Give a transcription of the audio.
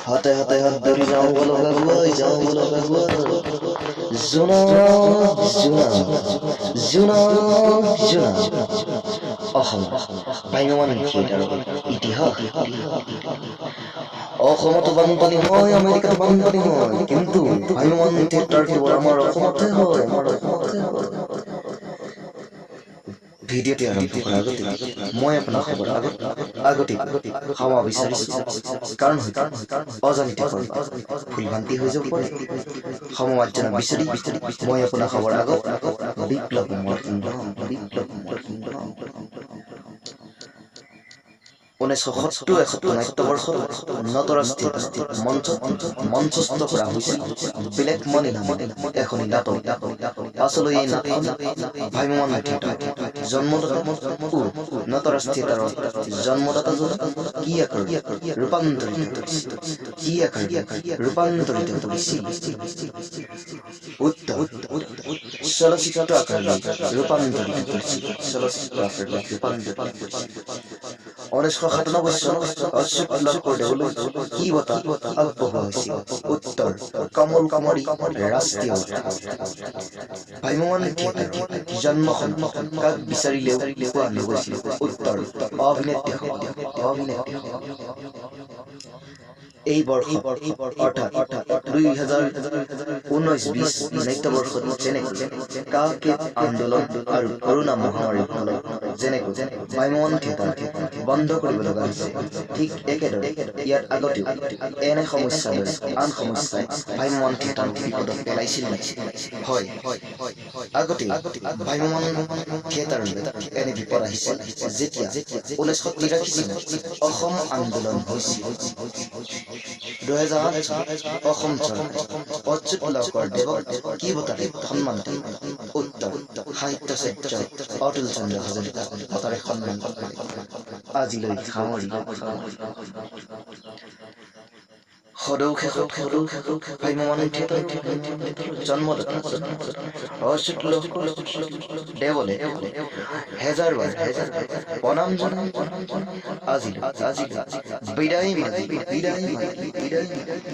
হাতে হাতে হাত ধৰি যাওঁ বলক আগুৱাই জোনা জোনা জোনা জোনা অসম ভ্ৰাম্যমাণ থিয়েটাৰৰ ইতিহাস। অসমতো বানপানী হয়, আমেৰিকাতো বানপানী হয়, কিন্তু ভ্ৰাম্যমাণ থিয়েটাৰ কেৱল আমাৰ অসমতে হয়, আমাৰ অসমতে হয়। ভিডিঅ'টি আৰম্ভ কৰাৰ আগতে মই আপোনাক খবৰ আগতে ক্ষমা বিচাৰিছো, কাৰণ অজানিতে ভুল-ভ্ৰান্তি হৈ যাব পাৰে। ক্ষমা মাৰ্জনা বিচাৰি মই আপোনাক খবৰ আগত বিপ্লৱ কুমাৰ সিংহ 1970-71 নাট্যবৰ্ষত নটৰাজ থিয়েটাৰ মঞ্চস্থ কৰা হৈছিল ব্লেক মানি নামৰ এখনি নাটক। পাছলৈ এই নাটকখন ভ্ৰাম্যমাণ থিয়েটাৰ জন্মদাতা নটৰাজ থিয়েটাৰৰ জন্মদাতাজন কি আকাৰে ৰূপান্তৰিত কৰিছিল? উত্তৰ চলচ্চিত্ৰ আকাৰলৈ ৰূপান্তৰিত কৰিছিল। 1997 চনত শুক্লা দেৱলৈ কি বঁটা আগবঢ়োৱা হৈছিল? উত্তৰ কমল কুমাৰী ৰাষ্ট্ৰীয় বঁটা। ভ্ৰাম্যমাণ থিয়েটাৰৰ জন্মখন কাক বিচাৰিলেও পোৱা নগৈছিল? উত্তৰ অভিনেত্ৰীসকল। এই বৰ্ষ অৰ্থাৎ 2019-20 নাট্যবৰ্ষত যেনেকৈ কাকেত আন্দোলন আৰু কৰোনা মহামাৰীৰ ফলত যেনেকৈ ভ্ৰাম্যমাণ থিয়েটাৰ বন্ধ কৰিব লগা হৈছে, ঠিক একেদৰে ইয়াৰ আগতেও এনে সমস্যালৈ আন সমস্যাই ভ্ৰাম্যমাণ থিয়েটাৰক বিপদত পেলাইছিল নেকি? হয়, আগতে ভ্ৰাম্যমাণ থিয়েটাৰলৈ এনে বিপদ আহিছিল যেতিয়া 1983 চনত অসম আন্দোলন হৈছিল। 2008 চনত অসম চৰকাৰে অচ্যুত লহকৰদেৱক কি বঁটাৰে সন্মান কৰে? উত্তৰ সাহিত্যাচাৰ্য অতুল চন্দ্ৰ হাজৰিকা বঁটাৰে সন্মান কৰে। আজিলৈ সামৰি সদৌ ভ্ৰাম্যমাণ থিয়েটাৰৰ জন্মদাতা অচ্যুত লহকৰদেৱলৈ হেজাৰবাৰ প্ৰণাম জনাই আজিলৈ বিদায় মাগি